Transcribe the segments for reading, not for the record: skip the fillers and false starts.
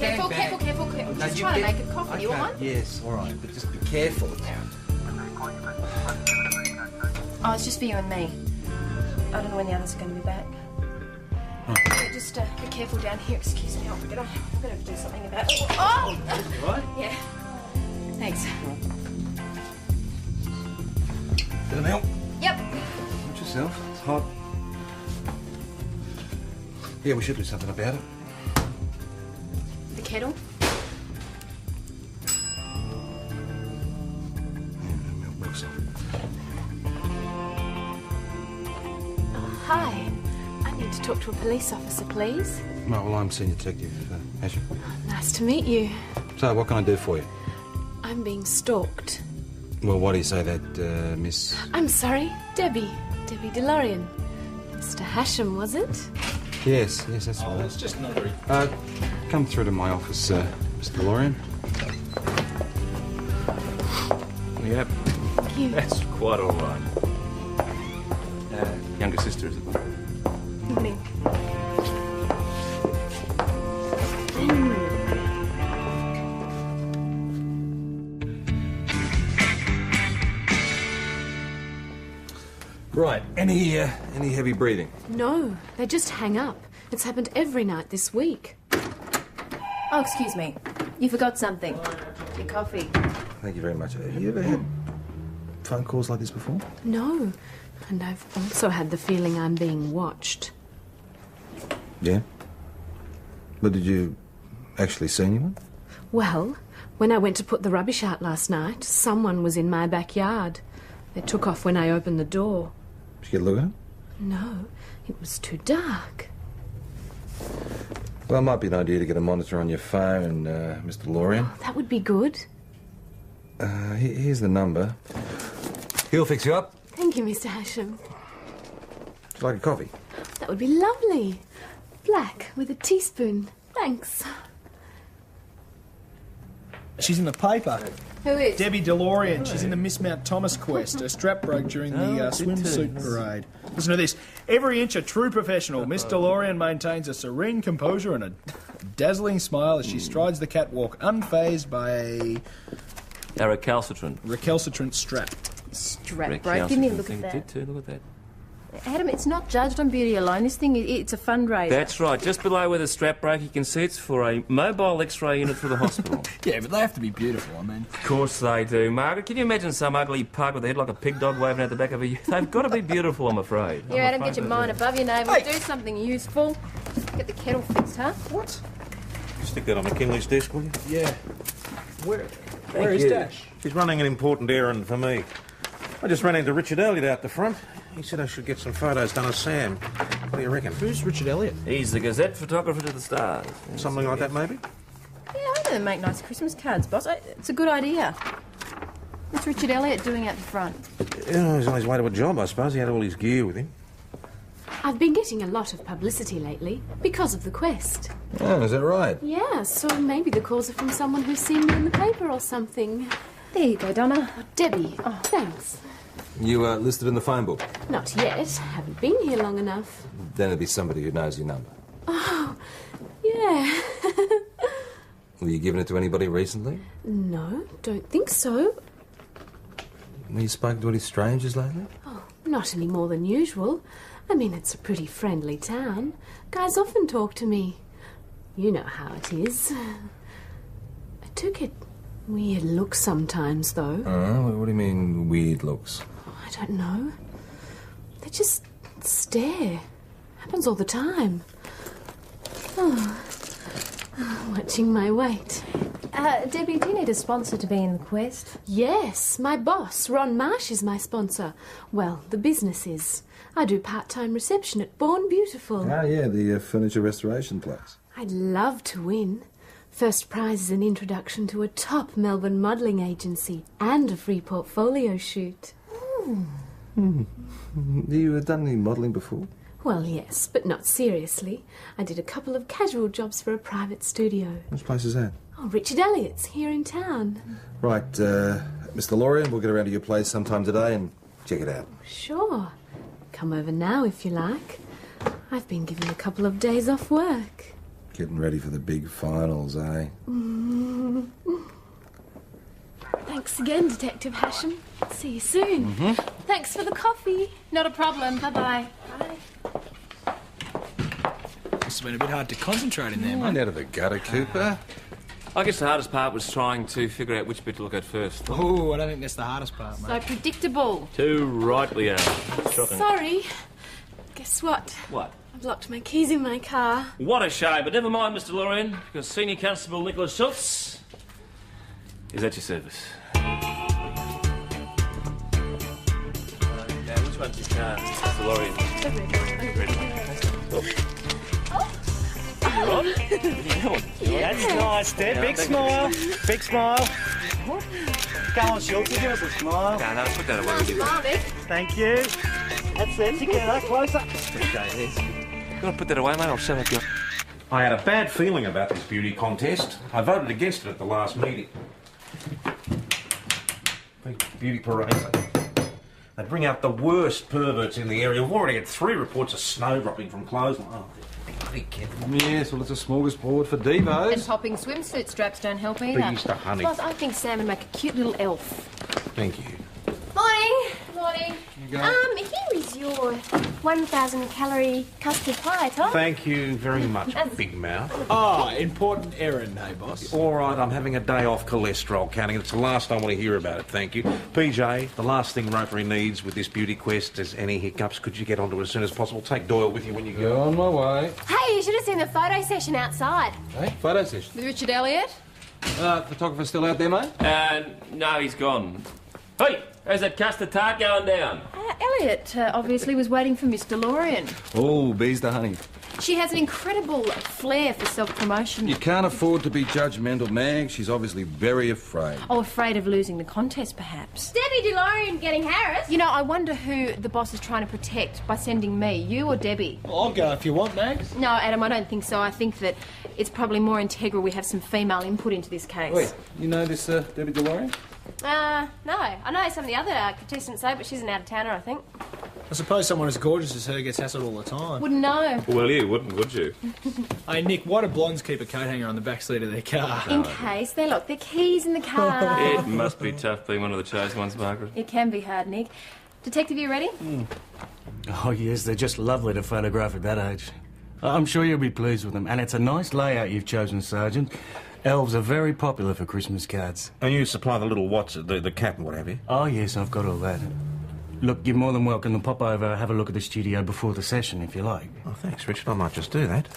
Careful. I'm just trying to make a coffee. Okay. You want one? Yes, all right, but just be careful. Oh, it's just for you and me. I don't know when the others are going to be back. Right. Yeah, just be careful down here. Excuse me, I've got to do something about it. Oh! Right? Yeah. Thanks. Bit of milk? Yep. Watch yourself. It's hot. Yeah, we should do something about it. The kettle? Milk's off. Hi. I need to talk to a police officer, please. No, well, I'm Senior Detective Asham. Nice to meet you. So, what can I do for you? I'm being stalked. Well, why do you say that, Miss... I'm sorry, Debbie DeLorean. Mr. Hasham, was it? Yes, that's right. It's just not very... Come through to my office, Mr. DeLorean. Yep, Thank you. that's quite all right. Younger sister, is it? Evening. Right. Any heavy breathing? No, they just hang up. It's happened every night this week. Oh, excuse me. You forgot something. Your coffee. Thank you very much. Have you ever had phone calls like this before? No, and I've also had the feeling I'm being watched. Yeah. But did you actually see anyone? Well, when I went to put the rubbish out last night, someone was in my backyard. They took off when I opened the door. Did you get a look at it? No, it was too dark. Well, it might be an idea to get a monitor on your phone, Mr. DeLorean. That would be good. Here's the number. He'll fix you up. Thank you, Mr. Hasham. Would you like a coffee? That would be lovely. Black with a teaspoon. Thanks. She's in the paper. Who is? Debbie DeLorean. She's in the Miss Mount Thomas quest. Her strap broke during the swimsuit parade. Listen to this. Every inch a true professional. Miss DeLorean maintains a serene composure and a dazzling smile as she strides the catwalk, unfazed by A recalcitrant. recalcitrant strap. Strap broke. Give me a look at that. Did too, look at that. Adam, it's not judged on beauty alone. This thing, it's a fundraiser. That's right. Just below where the strap broke, you can see it's for a mobile X-ray unit for the hospital. Yeah, but they have to be beautiful, I mean. Of course they do, Margaret. Can you imagine some ugly pug with a head like a pig dog waving out the back of a... They've got to be beautiful, I'm afraid. Here, Adam, get your mind above your navel. Hey. Do something useful. Get the kettle fixed, huh? What? Stick that on McKinley's desk, will you? Yeah. Where is Dash? He's running an important errand for me. I just ran into Richard Elliott out the front. He said I should get some photos done of Sam. What do you reckon? Who's Richard Elliott? He's the Gazette photographer to the stars. Something like that, maybe? Yeah, I know they make nice Christmas cards, boss. It's a good idea. What's Richard Elliott doing out the front? Yeah, he's on his way to a job, I suppose. He had all his gear with him. I've been getting a lot of publicity lately because of the quest. Oh, is that right? Yeah, so maybe the calls are from someone who's seen me in the paper or something. There you go, Donna. Oh, Debbie. Oh, thanks. You listed in the phone book. Not yet. Haven't been here long enough. Then it'd be somebody who knows your number. Oh, yeah. Were you giving it to anybody recently? No, don't think so. Have you spoken to any strangers lately? Oh, not any more than usual. I mean, it's a pretty friendly town. Guys often talk to me. You know how it is. I do get weird looks sometimes, though. What do you mean, weird looks? Oh, I don't know. They just stare. Happens all the time. Watching my weight. Debbie, do you need a sponsor to be in the quest? Yes, my boss, Ron Marsh, is my sponsor. Well, the business is. I do part-time reception at Born Beautiful. Ah, yeah, the furniture restoration place. I'd love to win. First prize is an introduction to a top Melbourne modelling agency and a free portfolio shoot. Have you done any modelling before? Well, yes, but not seriously. I did a couple of casual jobs for a private studio. Which place is that? Oh, Richard Elliott's here in town. Right, Mr. Lorien, we'll get around to your place sometime today and check it out. Sure. Come over now if you like. I've been given a couple of days off work. Getting ready for the big finals, eh? Thanks again, Detective Hasham. See you soon. Thanks for the coffee. Not a problem. Bye-bye. Bye. Must have been a bit hard to concentrate in there, Mind mate. out of the gutter, Cooper. I guess the hardest part was trying to figure out which bit to look at first. Oh, I don't think that's the hardest part, mate. So predictable. Too right we are. Shocking. Sorry. Guess what? What? I've locked my keys in my car. What a shame, but never mind, Mr. Lorien, because Senior Constable Nicholas Schultz is at your service. Now, which one's your car, Mr. Lorien? That's nice, Dad. Big smile. Big smile. Come on, Schultz, give us a smile. No, let's put that away with you. Thank you. That's it. Together, closer. You gotta put that away, mate, I'll shut up your... I had a bad feeling about this beauty contest. I voted against it at the last meeting. Big beauty parade. They bring out the worst perverts in the area. We've already had 3 reports of snow dropping from clothes. Oh, bloody kid. Yes, well, it's a smorgasbord for And divos. popping swimsuit straps don't help either. Big Easter honey. Plus, I think Sam would make a cute little elf. Thank you. Morning. Morning. Here is your 1,000 calorie custard pie, Tom. Thank you very much, Big Mouth. Ah, important errand, hey, boss. All right, I'm having a day off cholesterol counting. It's the last I want to hear about it, thank you. PJ, the last thing Rotary needs with this beauty quest is any hiccups. Could you get onto it as soon as possible? Take Doyle with you when you Go go. on my way. Hey, you should have seen the photo session outside. Hey, photo session. With Richard Elliott? Photographer still out there, mate? No, he's gone. Hey, how's that custard tart going down? Elliot obviously was waiting for Mr. Lorien. Oh, bees the honey. She has an incredible flair for self-promotion. You can't afford to be judgmental, Mag. She's obviously very afraid. Oh, afraid of losing the contest, perhaps. Debbie DeLorean getting Harris. You know, I wonder who the boss is trying to protect by sending me, you or Debbie? I'll go if you want, Mags. No, Adam, I don't think so. I think that it's probably more integral we have some female input into this case. Wait, you know this Debbie DeLorean? No. I know some of the other contestants though, but she's an out-of-towner, I think. I suppose someone as gorgeous as her gets hassled all the time. Wouldn't know. Well, you wouldn't, would you? Hey, Nick, why do blondes keep a coat hanger on the back seat of their car? In case they lock their keys in the car. It must be tough being one of the chosen ones, Margaret. It can be hard, Nick. Detective, you ready? Oh, yes, they're just lovely to photograph at that age. I'm sure you'll be pleased with them. And it's a nice layout you've chosen, Sergeant. Elves are very popular for Christmas cards. And you supply the little the cap and what have you? Oh, yes, I've got all that. Look, you're more than welcome to pop over, have a look at the studio before the session, if you like. Oh, thanks, Richard. I might just do that.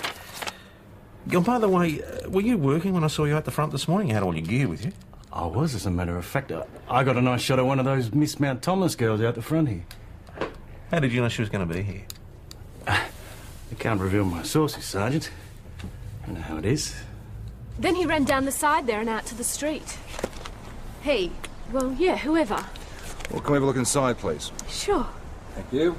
Oh, by the way, were you working when I saw you at the front this morning? You had all your gear with you. I was, as a matter of fact. I got a nice shot of one of those Miss Mount Thomas girls out the front here. How did you know she was going to be here? I can't reveal my sources, Sergeant. You know how it is. Then he ran down the side there and out to the street. He. Well, yeah, whoever. Well, can we have a look inside, please? Sure. Thank you.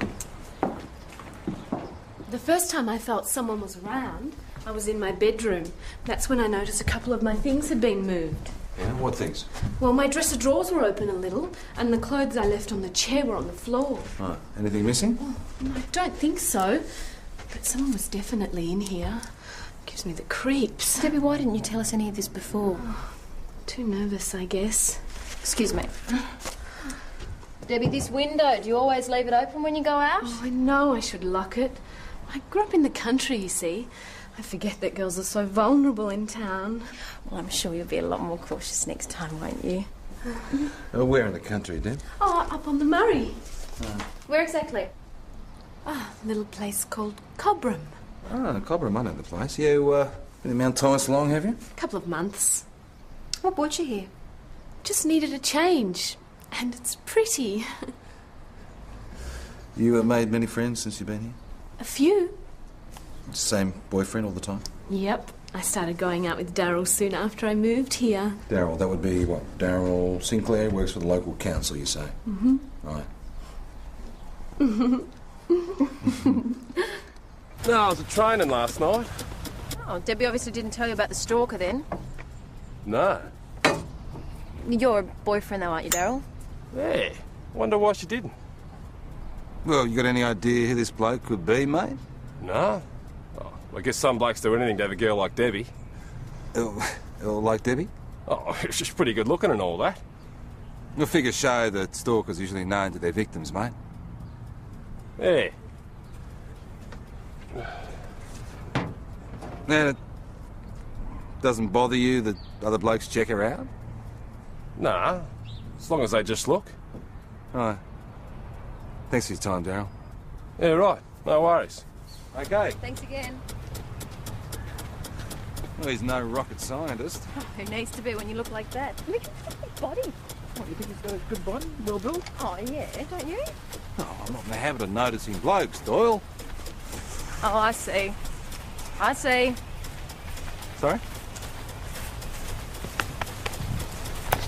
The first time I felt someone was around, I was in my bedroom. That's when I noticed a couple of my things had been moved. Yeah, what things? Well, my dresser drawers were open a little, and the clothes I left on the chair were on the floor. Right. Anything missing? I don't think so, but someone was definitely in here. Gives me the creeps. Debbie, why didn't you tell us any of this before? Too nervous, I guess. Excuse me. Debbie, this window, do you always leave it open when you go out? Oh, I know I should lock it. I grew up in the country, you see. I forget that girls are so vulnerable in town. Well, I'm sure you'll be a lot more cautious next time, won't you? Where in the country, Deb? Oh, up on the Murray. Where exactly? A little place called Cobram. Oh, Cobram, I know the place. You, been in Mount Thomas long, have you? A couple of months. What brought you here? Just needed a change. And it's pretty. You made many friends since you've been here? A few. Same boyfriend all the time? Yep. I started going out with Daryl soon after I moved here. Daryl, that would be what? Daryl Sinclair works for the local council, you say? Mm-hmm. Right. No, I was at training last night. Oh, Debbie obviously didn't tell you about the stalker then. No. You're a boyfriend though, aren't you, Daryl? Yeah. Wonder why she didn't. Well, you got any idea who this bloke could be, mate? No. Oh, I guess some blokes do anything to have a girl like Debbie. Like Debbie? Oh, she's pretty good looking and all that. The figures show that stalkers usually known to their victims, mate. Yeah. And it doesn't bother you that other blokes check her out? Nah, as long as they just look. Right. Thanks for your time, Daryl. Yeah, right. No worries. Okay. Thanks again. Well, he's no rocket scientist. Who needs to be when you look like that? Look at his body. What, you think he's got a good body? Well built? Oh, yeah, don't you? Oh, I'm not in the habit of noticing blokes, Doyle. Oh, I see. I see. Sorry?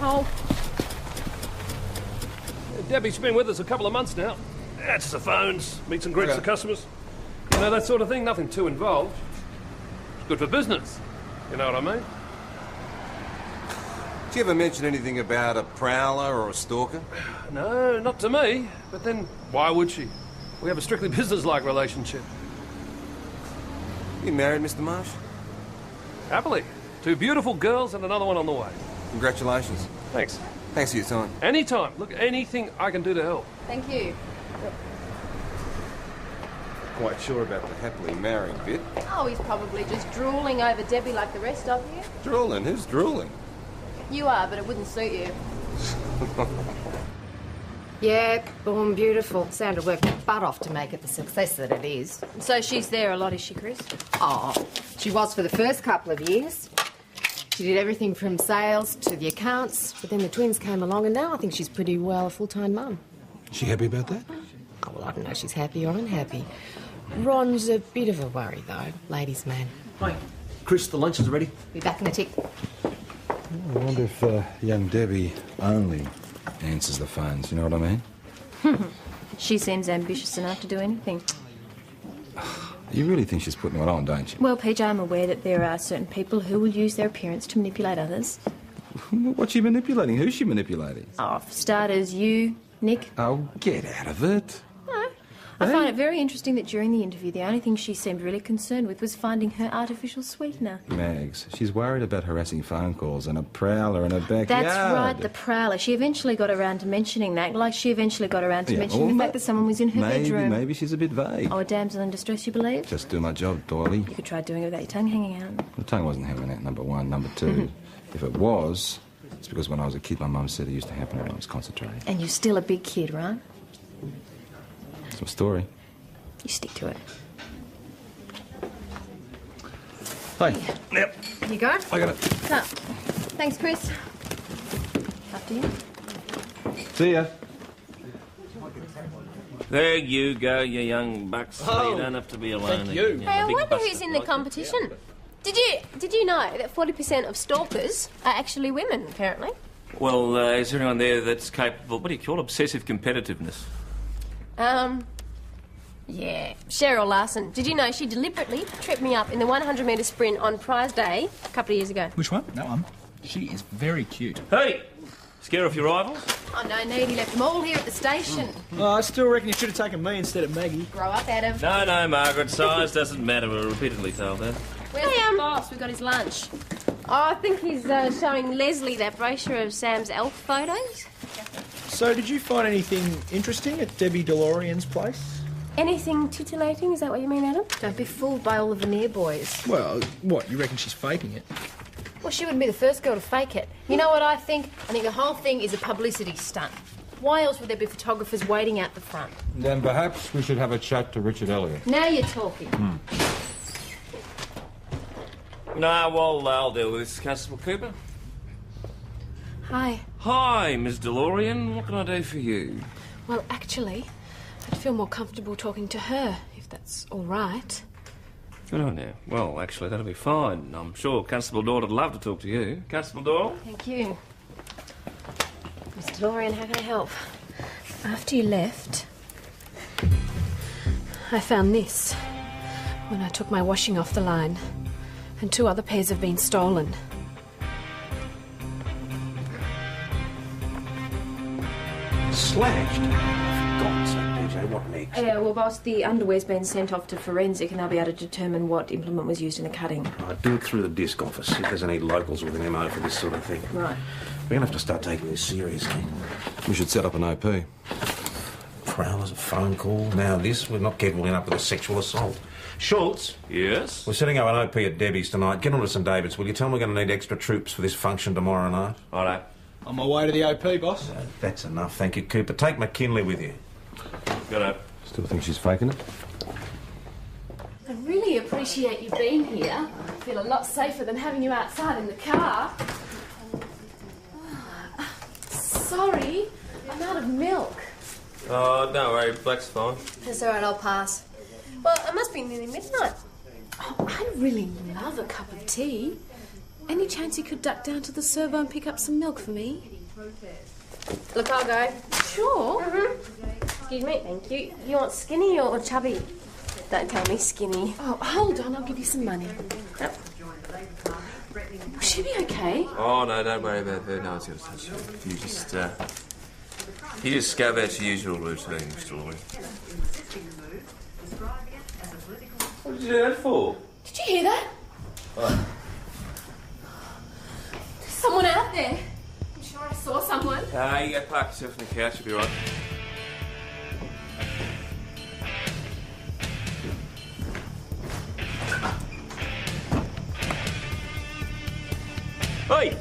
Oh, Debbie's been with us a couple of months now. Answers the phones, meets and greets Okay. the customers. You know, that sort of thing, nothing too involved. It's good for business. You know what I mean? Did you ever mention anything about a prowler or a stalker? No, not to me. But then, why would she? We have a strictly business-like relationship. You married, Mr. Marsh? Happily. 2 beautiful girls and another one on the way. Congratulations. Thanks. Thanks for your time. Anytime. Look, anything I can do to help. thank you. Quite sure about the happily married bit. Oh, he's probably just drooling over Debbie like the rest of you. Drooling? Who's drooling? You are, but it wouldn't suit you. Yeah, born beautiful. Sandra worked her butt off to make it the success that it is. So she's there a lot, is she, Chris? Oh, she was for the first couple of years. She did everything from sales to the accounts, but then the twins came along and now I think she's pretty well a full-time mum. She happy about that? Oh, well, I don't know if she's happy or unhappy. Ron's a bit of a worry, though. Ladies' man. Hi, Chris, the lunch is ready. Be back in a tick. I wonder if young Debbie only answers the phones, you know what I mean? She seems ambitious enough to do anything. You really think she's putting it on, don't you? Well, PJ, I'm aware that there are certain people who will use their appearance to manipulate others. What's she manipulating? Who's she manipulating? Oh, for starters, you, Nick. Oh, get out of it. I find it very interesting that during the interview, the only thing she seemed really concerned with was finding her artificial sweetener. Mags, she's worried about harassing phone calls and a prowler in her backyard. That's right, the prowler. She eventually got around to mentioning that, like she eventually got around to mentioning the fact that someone was in her bedroom. Maybe she's a bit vague. Oh, a damsel in distress, you believe? Just do my job, Doily. You could try doing it without your tongue hanging out. The tongue wasn't hanging out, number one. Number two, if it was, it's because when I was a kid, my mum said it used to happen when I was concentrating. And you're still a big kid, right? It's my story. You stick to it. Hey. Yep. Here you go. I got it. So, thanks, Chris. After you. See ya. There you go, you young bucks. Oh, You don't have to be alone. thank you. know, Hey, I big wonder bus who's that in the like competition. Did you know that 40% of stalkers are actually women, apparently? Well, is there anyone there that's capable, what do you call it, obsessive competitiveness? Yeah, Cheryl Larson. Did you know she deliberately tripped me up in the 100-metre sprint on prize day a couple of years ago? Which one? That one. She is very cute. Hey! Scare off your rivals? Oh, no need. He left them all here at the station. Oh, I still reckon you should have taken me instead of Maggie. Grow up, Adam. No, Margaret, size doesn't matter. We're repeatedly told that. Where's the boss? We got his lunch. Oh, I think he's showing Leslie that brochure of Sam's elf photos. So, did you find anything interesting at Debbie DeLorean's place? Anything titillating, is that what you mean, Adam? Don't be fooled by all the veneer boys. Well, what, you reckon she's faking it? Well, she wouldn't be the first girl to fake it. You know what I think? I think the whole thing is a publicity stunt. Why else would there be photographers waiting out the front? Then perhaps we should have a chat to Richard Elliott. Now you're talking. No, well, I'll deal with this, Constable Cooper. Hi. Hi, Miss DeLorean. What can I do for you? Well, actually, I'd feel more comfortable talking to her, if that's all right. Good on you. Well, actually, that'll be fine. I'm sure Constable Doyle would love to talk to you. Constable Doyle? Thank you. Mr. Dorian, how can I help? After you left, I found this when I took my washing off the line, and 2 other pairs have been stolen. Slashed? God's sake, PJ, what next? Yeah, well, boss, the underwear's been sent off to forensic and they'll be able to determine what implement was used in the cutting. Right, do it through the disc office, see if there's any locals with an MO for this sort of thing. Right. We're going to have to start taking this seriously. We should set up an OP. Prowlers, a phone call, now this. We're not getting enough with a sexual assault. Schultz? Yes? We're setting up an OP at Debbie's tonight. Get on to St David's, will you? Tell them we're going to need extra troops for this function tomorrow night. Righto. On my way to the OP, boss. That's enough, thank you, Cooper. Take McKinley with you. Got it. Still think she's faking it? I really appreciate you being here. I feel a lot safer than having you outside in the car. Sorry, I'm out of milk. Oh, don't worry, Black's fine. That's all right, I'll pass. Well, it must be nearly midnight. Oh, I'd really love a cup of tea. Any chance you could duck down to the servo and pick up some milk for me? Look, I'll go. Sure. Excuse me, thank you. You want skinny or chubby? Don't tell me skinny. Oh, hold on, I'll give you some money. Yep. Will she be okay? Oh, no, don't worry about her. No one's going to touch her. You just go about your usual routine, Mr. Lloyd. What did you do that for? Did you hear that? Oh. There's someone out there. I'm sure I saw someone. You go park yourself on the couch, you'll be right. Hey!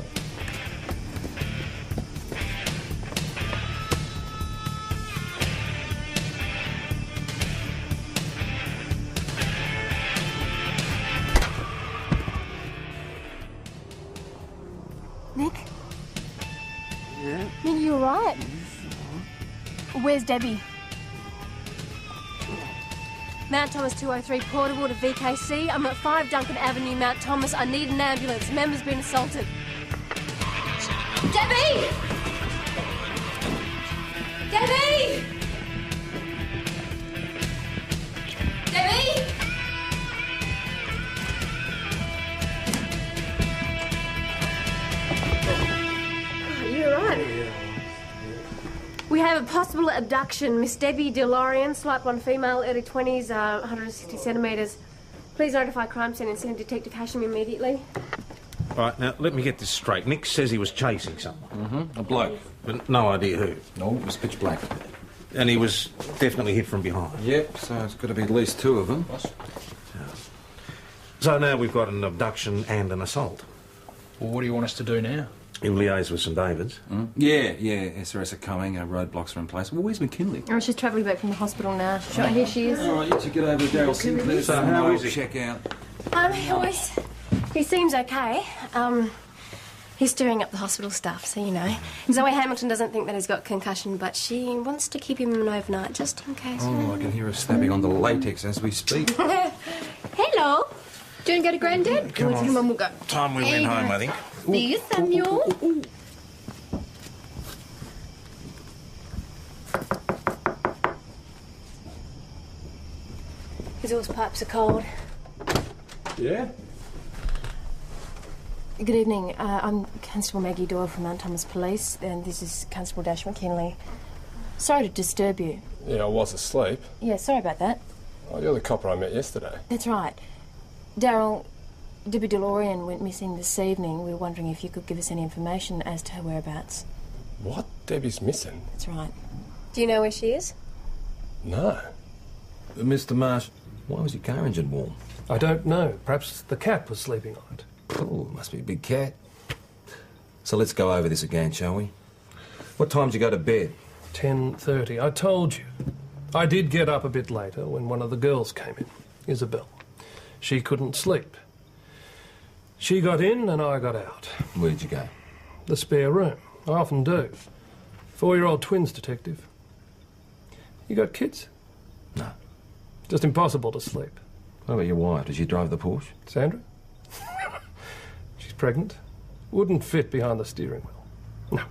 Nick? Yeah? Nick, you alright? Where's Debbie? Mount Thomas 203, portable to VKC. I'm at 5 Duncan Avenue, Mount Thomas. I need an ambulance. A member's been assaulted. Debbie! Debbie! Debbie! You alright? We have a possible abduction. Miss Debbie DeLorean, slight blonde female, early 20s, 160 centimetres. Please notify crime scene and send Detective Hashim immediately. Right, now, let me get this straight. Nick says he was chasing someone. A bloke. But no idea who. No, it was pitch black. And he was definitely hit from behind. Yep, so it's got to be at least two of them. So now we've got an abduction and an assault. Well, what do you want us to do now? In liaise with St David's. Yeah, SRS are coming, roadblocks are in place. Well, where's McKinley? Oh, she's travelling back from the hospital now. Sure, here she is. All right, you two get over to Daryl Sinclair. So how is he? Check out. He seems okay. He's stirring up the hospital stuff, so you know. Zoe Hamilton doesn't think that he's got concussion, but she wants to keep him an overnight, just in case. Oh, I can hear her snapping on the latex as we speak. Hello. Do you want to go to Granddad? Come on. Come on, we'll go. Time we went home, I think. See you, Samuel. His horse pipes are cold. Yeah? Good evening. I'm Constable Maggie Doyle from Mount Thomas Police, and this is Constable Dash McKinley. Sorry to disturb you. Yeah, I was asleep. Yeah, sorry about that. Oh, you're the copper I met yesterday. That's right. Daryl, Debbie DeLorean went missing this evening. We were wondering if you could give us any information as to her whereabouts. What? Debbie's missing? That's right. Do you know where she is? No. Mr. Marsh, why was your car engine warm? I don't know. Perhaps the cat was sleeping on it. Oh, must be a big cat. So let's go over this again, shall we? What time did you go to bed? 10:30. I told you. I did get up a bit later when one of the girls came in, Isabel. She couldn't sleep. She got in and I got out. Where'd you go? The spare room. I often do. 4-year-old twins, Detective. You got kids? No. Just impossible to sleep. What about your wife? Did she drive the Porsche? Sandra? She's pregnant. Wouldn't fit behind the steering wheel. No.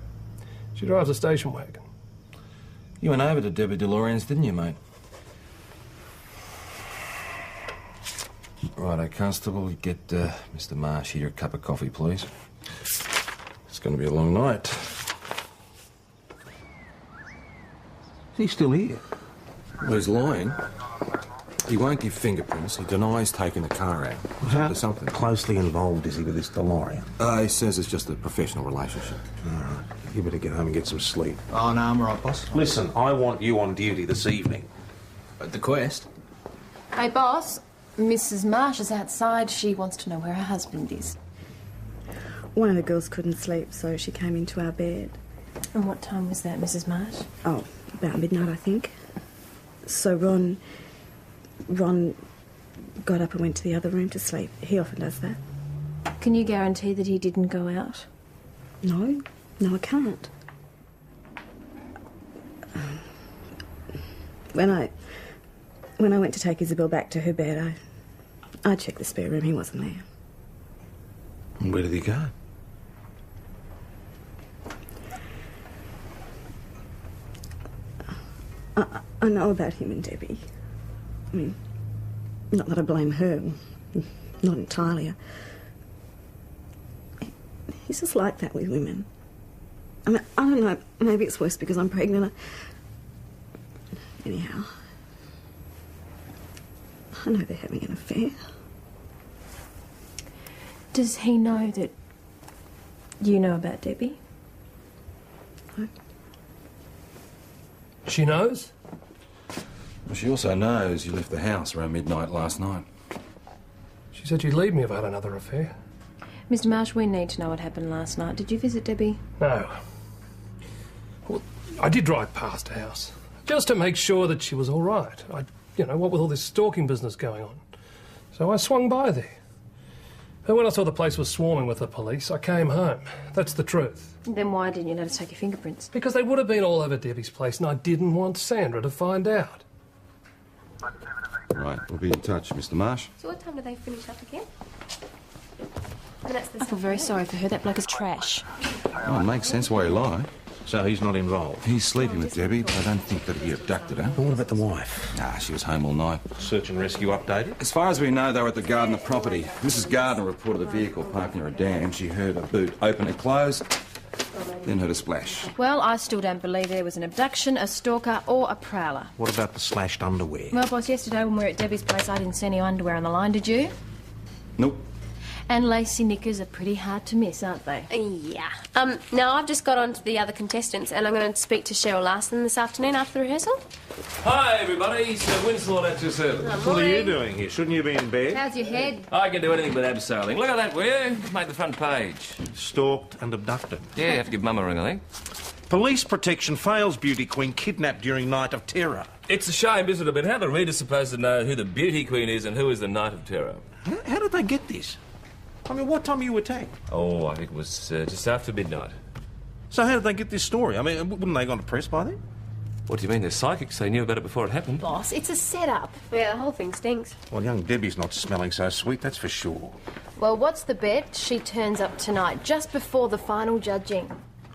She drives a station wagon. You went over to Debbie DeLorean's, didn't you, mate? Righto, Constable, get Mr. Marsh here a cup of coffee, please. It's going to be a long night. He's still here. Well, he's lying. He won't give fingerprints. He denies taking the car out. How There's something. closely involved is he with this DeLorean? He says it's just a professional relationship. All right. You better get home and get some sleep. Oh, no, I'm all right, boss. Listen, I want you on duty this evening. At the quest? Hey, boss. Mrs. Marsh is outside. She wants to know where her husband is. One of the girls couldn't sleep, so she came into our bed. And what time was that, Mrs. Marsh? Oh, about midnight, I think. So Ron got up and went to the other room to sleep. He often does that. Can you guarantee that he didn't go out? No, I can't. When I went to take Isabel back to her bed, I checked the spare room. He wasn't there. And where did he go? I know about him and Debbie. I mean, not that I blame her. Not entirely. He's just like that with women. I mean, I don't know. Maybe it's worse because I'm pregnant. Anyhow, I know they're having an affair. Does he know that you know about Debbie? No. She knows? Well, she also knows you left the house around midnight last night. She said you'd leave me if I had another affair. Mr. Marsh, we need to know what happened last night. Did you visit Debbie? No. Well, I did drive past her house, just to make sure that she was all right. What with all this stalking business going on. So I swung by there. But when I saw the place was swarming with the police, I came home. That's the truth. Then why didn't you let us take your fingerprints? Because they would have been all over Debbie's place, and I didn't want Sandra to find out. Right, we'll be in touch, Mr. Marsh. So what time do they finish up again? I feel very sorry for her. That bloke is trash. Oh, it makes sense why you lie. So he's not involved? He's sleeping with Debbie, but I don't think that he abducted her. What about the wife? Nah, she was home all night. Search and rescue updated? As far as we know, they were at the Gardner property. Mrs. Gardner reported the vehicle parked near a dam. She heard a boot open and close, then heard a splash. Well, I still don't believe there was an abduction, a stalker, or a prowler. What about the slashed underwear? Well, boss, yesterday when we were at Debbie's place, I didn't see any underwear on the line, did you? Nope. And lacy knickers are pretty hard to miss, aren't they? Yeah. Now I've just got on to the other contestants and I'm going to speak to Cheryl Larson this afternoon after the rehearsal. Hi, everybody. Sir Winslow at your service. What are you doing here? Shouldn't you be in bed? How's your head? I can do anything but abseiling. Look at that, will you? Make the front page. Stalked and abducted. Yeah, you have to give Mum a ring, I think. Police protection fails beauty queen kidnapped during night of terror. It's a shame, isn't it? But how the reader's supposed to know who the beauty queen is and who is the night of terror? How did they get this? I mean, what time were you attacked? Oh, I think it was just after midnight. So how did they get this story? I mean, wouldn't they have gone to press by then? What do you mean? They're psychics. They knew about it before it happened. Boss, it's a setup. Yeah, the whole thing stinks. Well, young Debbie's not smelling so sweet, that's for sure. Well, what's the bet? She turns up tonight, just before the final judging.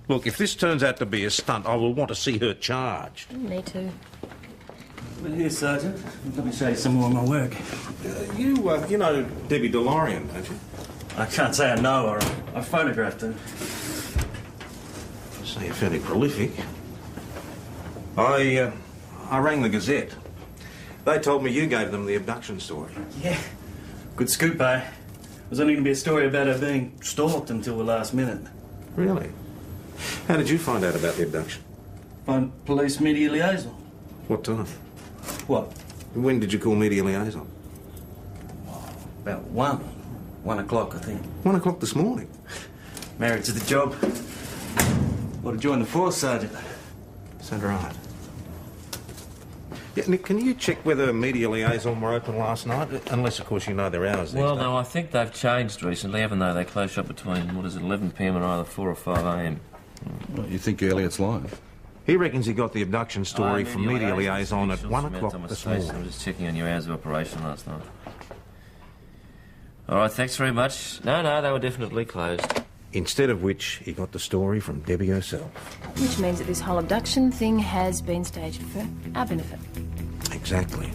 Look, if this turns out to be a stunt, I will want to see her charged. Me too. Well, here, Sergeant. Let me show you some more of my work. You know Debbie DeLorean, don't you? I can't say I know her. I photographed her. I say you're fairly prolific. I rang the Gazette. They told me you gave them the abduction story. Yeah. Good scoop, eh? Was only going to be a story about her being stalked until the last minute. Really? How did you find out about the abduction? Phone police media liaison. What time? What? When did you call media liaison? About 1 o'clock, I think. 1 o'clock this morning. Married to the job. Want to join the force, Sergeant? Is that right? Yeah, Nick, can you check whether media liaison were open last night? Unless, of course, you know their hours these Well, days. no, I think they've changed recently, haven't they? They close shop between, 11 p.m. and either 4 or 5 a.m. Well, you think Elliot's lying? He reckons he got the abduction story from media liaison at 1 o'clock this morning. I'm just checking on your hours of operation last night. All right, thanks very much. No, they were definitely closed. Instead of which, he got the story from Debbie herself. Which means that this whole abduction thing has been staged for our benefit. Exactly.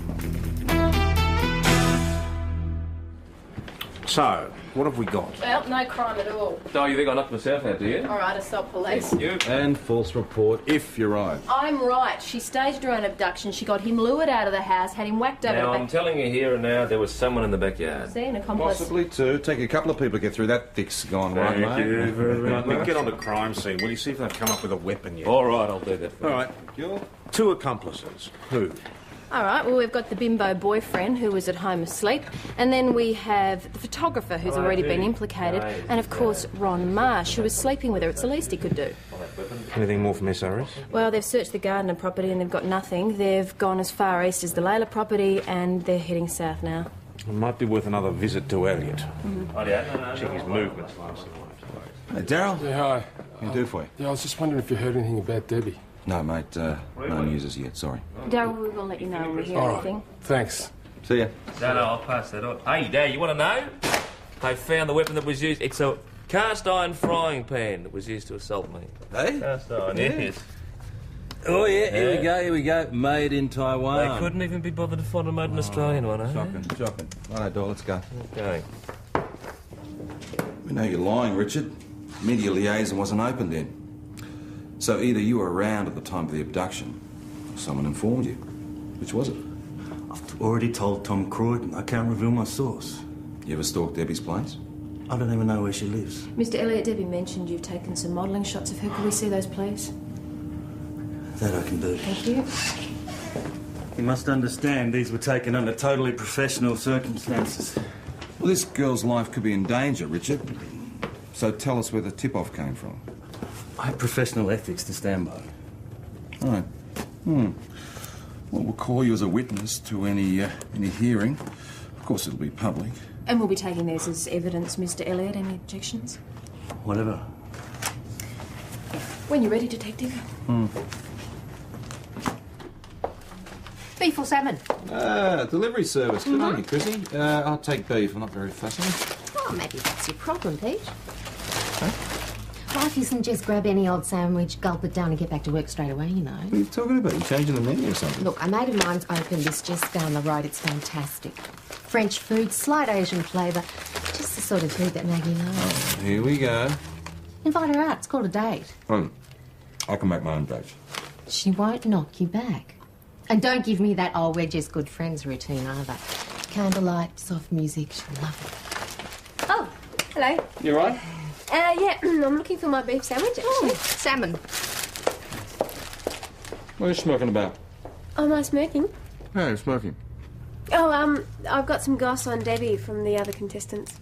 So, what have we got? Well, no crime at all. Oh, you think I knocked myself out, do you? All right, assault police. You? And false report, if you're right. I'm right. She staged her own abduction. She got him lured out of the house, had him whacked over Now, the I'm back. telling you here and now, there was someone in the backyard. See, an accomplice. Possibly two. Take a couple of people to get through that thick's gone right, mate. Thank you very Right, much. now get on the crime scene, will you? See if they've come up with a weapon yet. All right, I'll do that for All you. right. Two accomplices. Who? All right, well, we've got the bimbo boyfriend who was at home asleep, and then we have the photographer who's already been implicated, and of course Ron Marsh, who was sleeping with her. It's the least he could do. Anything more from SRS? Well, they've searched the Gardner property and they've got nothing. They've gone as far east as the Layla property and they're heading south now. It might be worth another visit to Elliot. Oh, yeah? Check his movements last night. Hey, Daryl. Yeah, hi. What can I do for you? Yeah, I was just wondering if you heard anything about Debbie. No, mate. No news as yet. Sorry. Daryl, we will let you know when we hear All right. anything. Thanks. See ya. No, I'll pass that on. Hey, Dad, you want to know? They found the weapon that was used. It's a cast iron frying pan that was used to assault me. Hey? Cast iron, Yeah. yes. Oh, yeah, here we go. Made in Taiwan. They couldn't even be bothered to find a made in Australian one, eh? Shocking. Righto, Doyle, let's go. Okay. We know you're lying, Richard. Media liaison wasn't open then. So either you were around at the time of the abduction, or someone informed you. Which was it? I've already told Tom Croyd. I can't reveal my source. You ever stalked Debbie's place? I don't even know where she lives. Mr. Elliot, Debbie mentioned you've taken some modelling shots of her. Could we see those, please? That I can do. Thank you. You must understand these were taken under totally professional circumstances. Well, this girl's life could be in danger, Richard. So tell us where the tip-off came from. I have professional ethics to stand by. All right. Well, we'll call you as a witness to any hearing. Of course, it'll be public. And we'll be taking this as evidence, Mr. Elliot. Any objections? Whatever. When you're ready, Detective. Beef or salmon? Delivery service. Good on you, Chrissy. I'll take beef. I'm not very fussy. Oh, maybe that's your problem, Pete. Life isn't just grab any old sandwich, gulp it down and get back to work straight away, you know. What are you talking about? You changing the menu or something? Look, a mate of mine's opened this just down the road. It's fantastic. French food, slight Asian flavour. Just the sort of food that Maggie loves. Here we go. Invite her out. It's called a date. I can make my own dates. She won't knock you back. And don't give me that, oh, we're just good friends routine either. Candlelight, soft music, she'll love it. Oh, hello. You right? Yeah, I'm looking for my beef sandwich, actually. Salmon. What are you smoking about? Oh, am I smoking? No, smoking. Oh, I've got some goss on Debbie from the other contestants.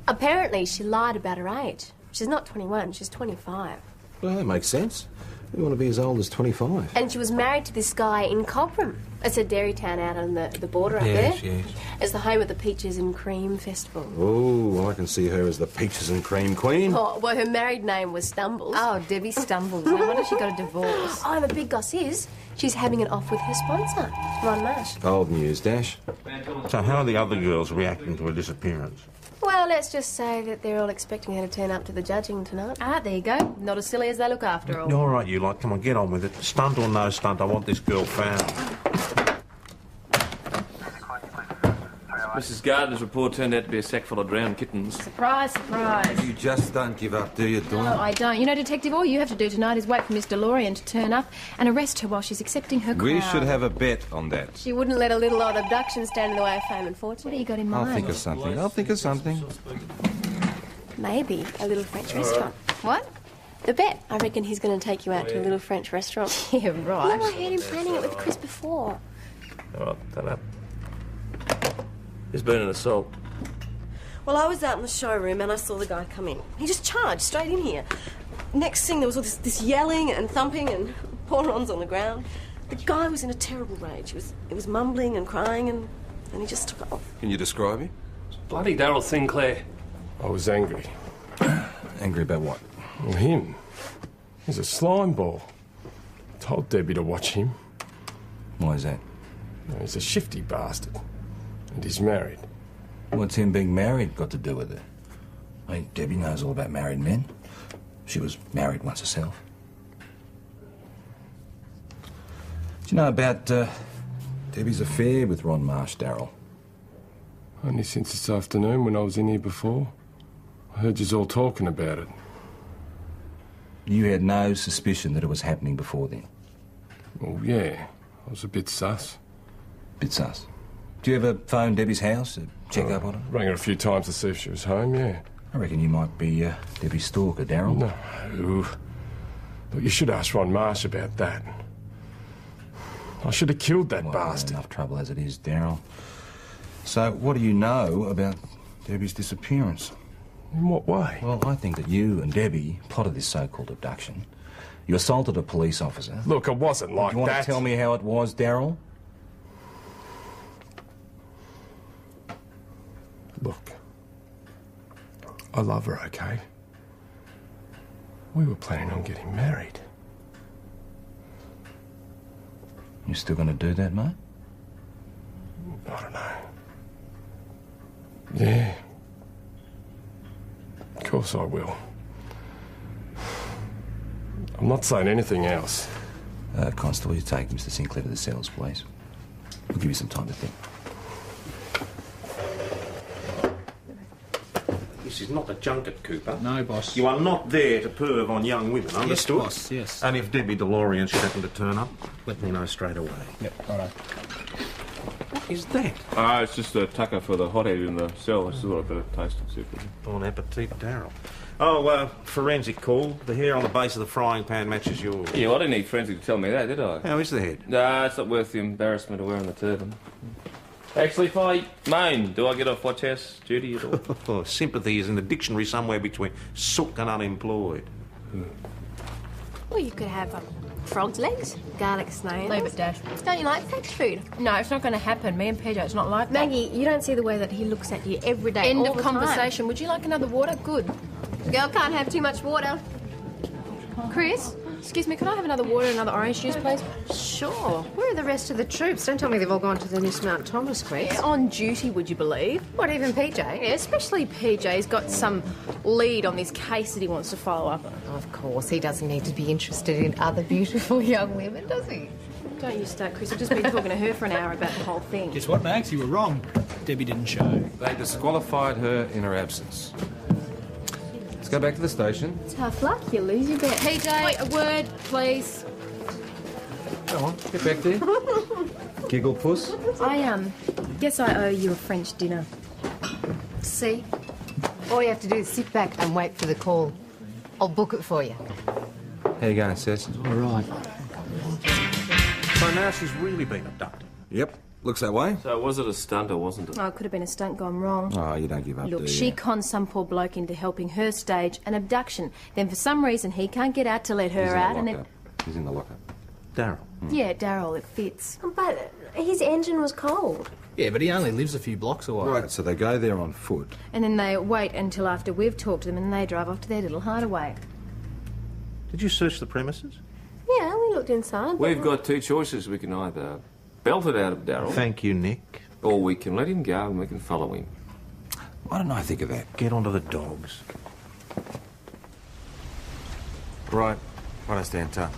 Apparently, she lied about her age. She's not 21, she's 25. Well, that makes sense. We want to be as old as 25. And she was married to this guy in Cobram. It's a dairy town out on the border up there. Yes. It's the home of the Peaches and Cream Festival. Oh, well, I can see her as the peaches and cream queen. Oh, well, her married name was Stumbles. Oh, Debbie Stumbles. No wonder she got a divorce. Oh, the big goss is she's having it off with her sponsor, Ron Marsh. Old news, Dash. So how are the other girls reacting to her disappearance? Well, let's just say that they're all expecting her to turn up to the judging tonight. Ah, there you go. Not as silly as they look after all. All right, you lot. Come on, get on with it. Stunt or no stunt, I want this girl found. Mrs. Gardner's report turned out to be a sack full of drowned kittens. Surprise, surprise. You just don't give up, do you, Dawn? No, I don't. You know, Detective, all you have to do tonight is wait for Miss DeLorean to turn up and arrest her while she's accepting her crown. We should have a bet on that. She wouldn't let a little odd abduction stand in the way of fame and fortune. What do you got in I'll mind? think of something. Maybe a little French restaurant. What? The bet. I reckon he's going to take you out to a little French restaurant. Yeah, right. No, I heard him planning it with Chris before. All right, turn up. There's been an assault. Well, I was out in the showroom and I saw the guy come in. He just charged straight in here. Next thing, there was all this yelling and thumping and poor Ron's on the ground. The guy was in a terrible rage. He was mumbling and crying and he just took off. Can you describe him? Bloody Darryl Sinclair. I was angry. Angry about what? Well, him. He's a slime ball. Told Debbie to watch him. Why is that? No, he's a shifty bastard. And he's married. What's him being married got to do with it? I mean, Debbie knows all about married men. She was married once herself. Do you know about Debbie's affair with Ron Marsh, Darryl? Only since this afternoon when I was in here before. I heard yous all talking about it. You had no suspicion that it was happening before then? Well, yeah. I was a bit sus. Bit sus? Do you ever phone Debbie's house to check up on her? Rang her a few times to see if she was home, yeah. I reckon you might be Debbie's stalker, Darryl. No. Look, you should ask Ron Marsh about that. I should have killed that bastard. Enough trouble as it is, Darryl. So, what do you know about Debbie's disappearance? In what way? Well, I think that you and Debbie plotted this so-called abduction. You assaulted a police officer. Look, it wasn't like that. Do you want to tell me how it was, Darryl? Look, I love her, okay? We were planning on getting married. You still going to do that, mate? I don't know. Yeah. Of course I will. I'm not saying anything else. Constable, you take Mr. Sinclair to the cells, please. We'll give you some time to think. This is not a junket, Cooper. No, boss. You are not there to perv on young women, understood? Yes, boss, yes. And if Debbie DeLorean should happen to turn up, let me know straight away. Yep, righto. What is that? It's just a tucker for the hothead in the cell. I just thought I'd better taste and see if we can... Bon appetit, Darryl. Oh, forensic call. The hair on the base of the frying pan matches yours. Yeah, well, I didn't need forensic to tell me that, did I? How is the head? Nah, it's not worth the embarrassment of wearing the turban. Actually, if I moan, do I get off watch house duty at all? Oh, sympathy is in the dictionary somewhere between sook and unemployed. Well, you could have frog's legs, garlic snails. Leave it, Dash. Don't you like French food? No, it's not going to happen. Me and PJ, it's not like that. Maggie, you don't see the way that he looks at you every day. End all of the conversation. Would you like another water? Good. Time. Girl can't have too much water. Chris, excuse me, could I have another water and another orange juice, please? Sure. Where are the rest of the troops? Don't tell me they've all gone to the Miss Mount Thomas quest. Yeah, on duty, would you believe? What, even PJ? Yeah, especially PJ. He's got some lead on this case that he wants to follow up on. Of course, he doesn't need to be interested in other beautiful young women, does he? Don't you start, Chris. I've just been talking to her for an hour about the whole thing. Guess what, Max? You were wrong. Debbie didn't show. They disqualified her in her absence. Let's go back to the station. Tough luck, you lose your bet. PJ, a word, please. Come on, get back there. Giggle puss. I guess I owe you a French dinner. See? All you have to do is sit back and wait for the call. I'll book it for you. How you going, Sess? All right. So now she's really been abducted. Yep, looks that way. So was it a stunt or wasn't it? Oh, it could have been a stunt gone wrong. Oh, you don't give up, Look, do she you? conned some poor bloke into helping her stage an abduction. Then for some reason he can't get out to let her out and then... He's in the lockup. Darryl. Yeah, Darryl, it fits. But his engine was cold. Yeah, but he only lives a few blocks away. Right, so they go there on foot. And then they wait until after we've talked to them and they drive off to their little hideaway. Did you search the premises? Yeah, we looked inside. We've got two choices. We can either belt it out of Darryl. Thank you, Nick. Or we can let him go and we can follow him. Why don't I think of that? Get onto the dogs. Right. I stand tough.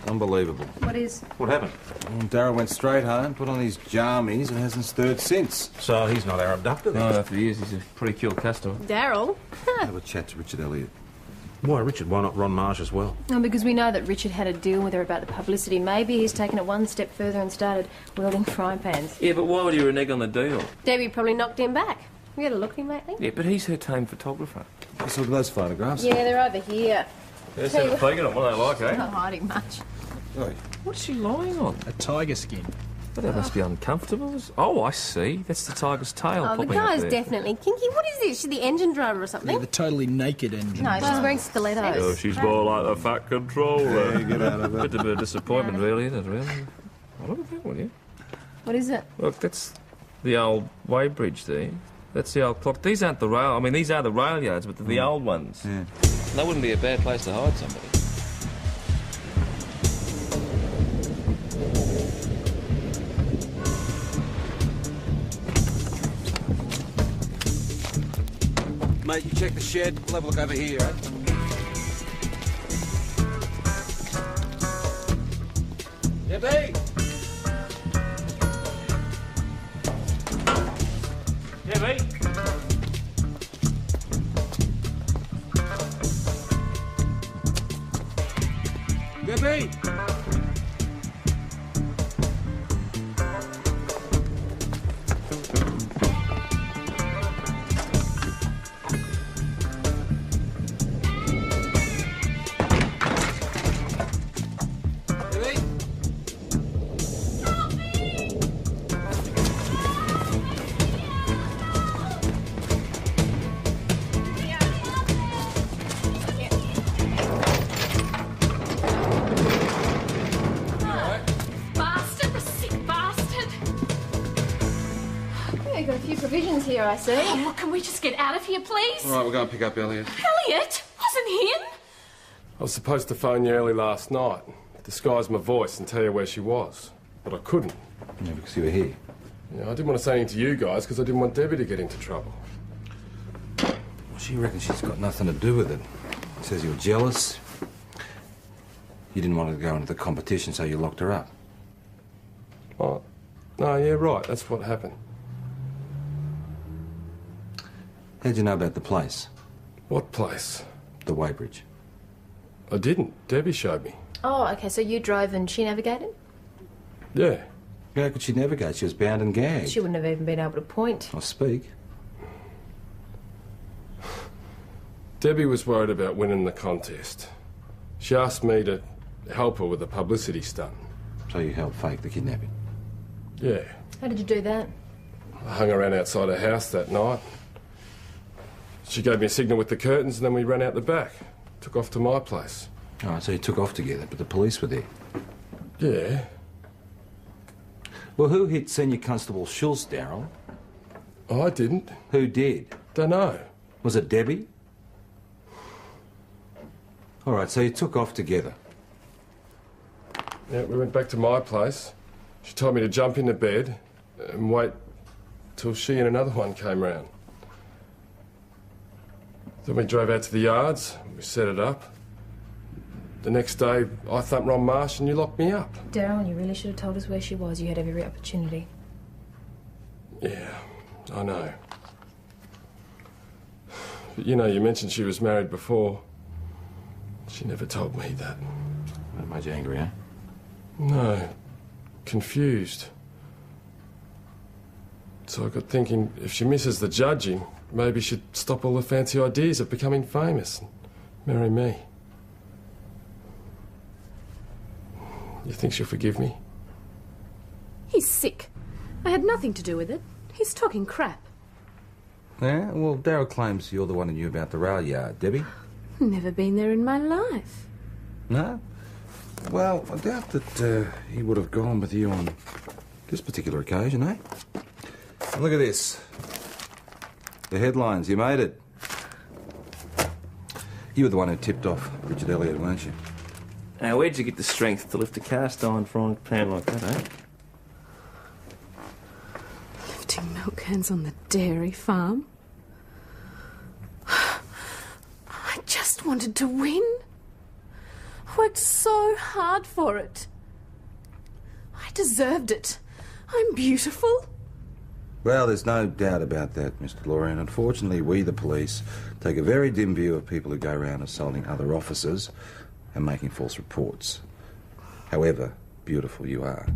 Unbelievable. What is? What happened? Well, Darryl went straight home, put on his jammies, and hasn't stirred since. So he's not our abductor, then? No, after years, he's a pretty cool customer. Darryl? Have a chat to Richard Elliott. Why, Richard? Why not Ron Marsh as well? Oh, because we know that Richard had a deal with her about the publicity. Maybe he's taken it one step further and started wielding frying pans. Yeah, but why would he renege on the deal? Debbie probably knocked him back. You had a look at him lately? Yeah, but he's her tame photographer. Let's look at those photographs. Yeah, they're over here. Let's have a peek at them. What do they like, eh? Not hiding much. Oi. What's she lying on? A tiger skin. But that must be uncomfortable. Oh, I see. That's the tiger's tail Oh, the popping up guy's there. definitely kinky. What is this? She's the engine driver or something? Yeah, the totally naked engine. No, she's wearing stilettos. Oh, she's more like the fat controller. Yeah, get out of it. Bit of a disappointment, really, isn't it, really? Oh, look at that one, yeah. What is it? Look, that's the old weighbridge there. That's the old clock. These aren't the rail... I mean, these are the rail yards, but they're the old ones. Yeah. That wouldn't be a bad place to hide somebody. Mate, you check the shed. We'll have a look over here, eh? Debbie! got a few provisions here, I see. Oh, look, can we just get out of here, please? All right, we'll go and pick up Elliot. Elliot? Wasn't him? I was supposed to phone you early last night, disguise my voice and tell you where she was. But I couldn't. Yeah, because you were here. Yeah, I didn't want to say anything to you guys because I didn't want Debbie to get into trouble. Well, she reckons she's got nothing to do with it. Says you were jealous. You didn't want her to go into the competition, so you locked her up. What? No, yeah, right. That's what happened. How'd you know about the place? What place? The Weybridge. I didn't. Debbie showed me. Oh, okay, so you drove and she navigated? Yeah. How could she navigate? She was bound and gagged. She wouldn't have even been able to point. Or speak. Debbie was worried about winning the contest. She asked me to help her with a publicity stunt. So you helped fake the kidnapping? Yeah. How did you do that? I hung around outside her house that night. She gave me a signal with the curtains and then we ran out the back. Took off to my place. All right, so you took off together, but the police were there? Yeah. Well, who hit Senior Constable Schultz, Darryl? I didn't. Who did? Dunno. Was it Debbie? All right, so you took off together? Yeah, we went back to my place. She told me to jump into bed and wait till she and another one came round. Then we drove out to the yards, we set it up. The next day, I thumped Ron Marsh and you locked me up. Darryl, you really should have told us where she was. You had every opportunity. Yeah, I know. But you know, you mentioned she was married before. She never told me that. That made you angry, huh? No. Confused. So I got thinking, if she misses the judging, maybe she'd stop all the fancy ideas of becoming famous and marry me. You think she'll forgive me? He's sick. I had nothing to do with it. He's talking crap. Yeah? Well, Darryl claims you're the one who knew about the rail yard. Debbie? Never been there in my life. No? Well, I doubt that he would have gone with you on this particular occasion, eh? And look at this. The headlines. You made it. You were the one who tipped off Richard Elliot, weren't you? Now, where'd you get the strength to lift a cast-iron frying pan like that, eh? Lifting milk cans on the dairy farm. I just wanted to win. I worked so hard for it. I deserved it. I'm beautiful. Well, there's no doubt about that, Mr. Lorraine. Unfortunately, we, the police, take a very dim view of people who go around assaulting other officers and making false reports. However beautiful you are.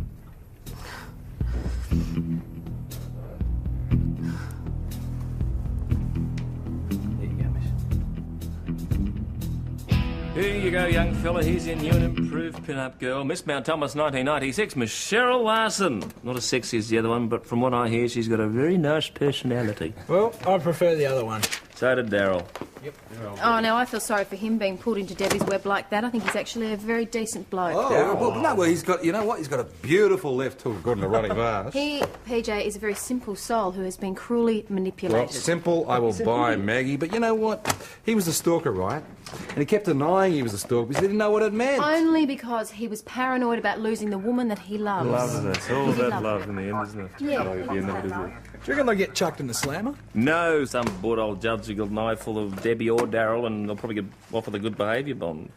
Here you go, young fella. Here's your new and improved pin-up girl. Miss Mount Thomas, 1996. Miss Cheryl Larson. Not as sexy as the other one, but from what I hear, she's got a very nice personality. Well, I prefer the other one. So did Darryl. Yep. Oh, no, I feel sorry for him being pulled into Debbie's web like that. I think he's actually a very decent bloke. Well, he's got, you know what? He's got a beautiful left hook, good in a running vase. He, PJ, is a very simple soul who has been cruelly manipulated. Well, simple, I will buy, Maggie. But you know what? He was a stalker, right? And he kept denying he was a stalker because he didn't know what it meant. Only because he was paranoid about losing the woman that he loves. Love, it's all about love in the end, isn't it? Yeah. At the end of it, isn't it? Do you reckon they'll get chucked in the slammer? No, some bored old judge who got an eye full of Debbie or Darryl, and they'll probably get offered the good behaviour bond.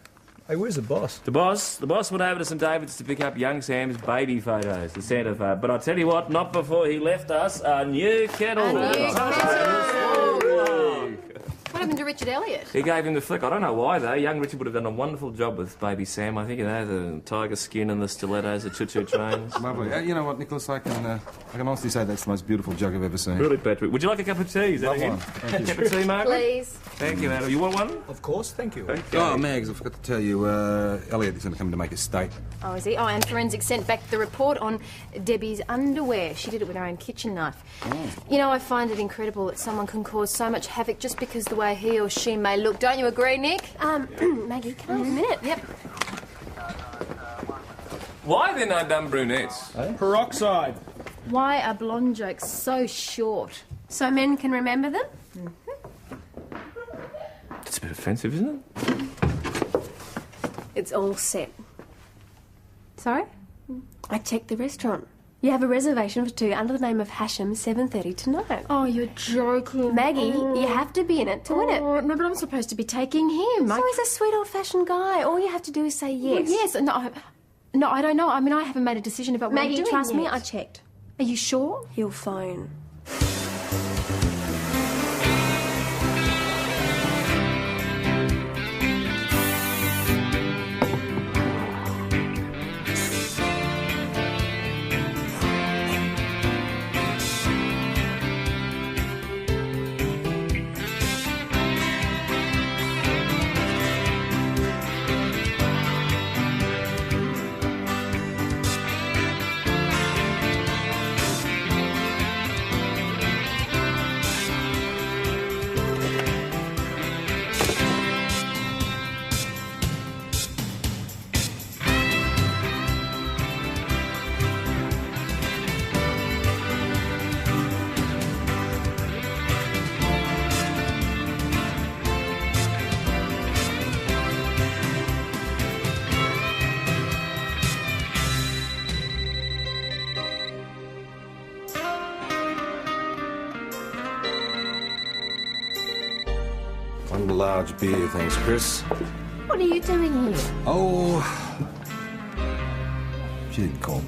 Hey, where's the boss? The boss went over to St David's to pick up young Sam's baby photos, the Santa photo. But I tell you what, not before he left us a new kettle. What happened to Richard Elliot? He gave him the flick. I don't know why, though. Young Richard would have done a wonderful job with baby Sam. I think, you know, the tiger skin and the stilettos, the choo-choo trains. Lovely. You know what, Nicholas, I can honestly say that's the most beautiful jug I've ever seen. Really, Patrick. Would you like a cup of tea? Is that Love him? one. Thank you. Cup of tea, Margaret? Please. Thank you, Adam. You want one? Of course, thank you. Okay. Oh, Mags, I forgot to tell you, Elliot is going to come in to make a state. Oh, is he? Oh, and Forensic sent back the report on Debbie's underwear. She did it with her own kitchen knife. Oh. You know, I find it incredible that someone can cause so much havoc just because the way he or she may look. Don't you agree, Nick? Maggie, can I have a minute? Yep. Why are there no dumb brunettes? Peroxide. Why are blonde jokes so short? So men can remember them? It's a bit offensive, isn't it? It's all set. Sorry? I checked the restaurant. You have a reservation for 2 under the name of Hashem, 7:30 tonight. Oh, you're joking. Maggie, you have to be in it to win it. No, but I'm supposed to be taking him. So he's a sweet old-fashioned guy. All you have to do is say yes. Well, yes. No, I don't know. I mean, I haven't made a decision about what I'm Maggie, doing trust me, yet. I checked. Are you sure? He'll phone. One large beer, thanks, Chris. What are you doing here? Oh, she didn't call.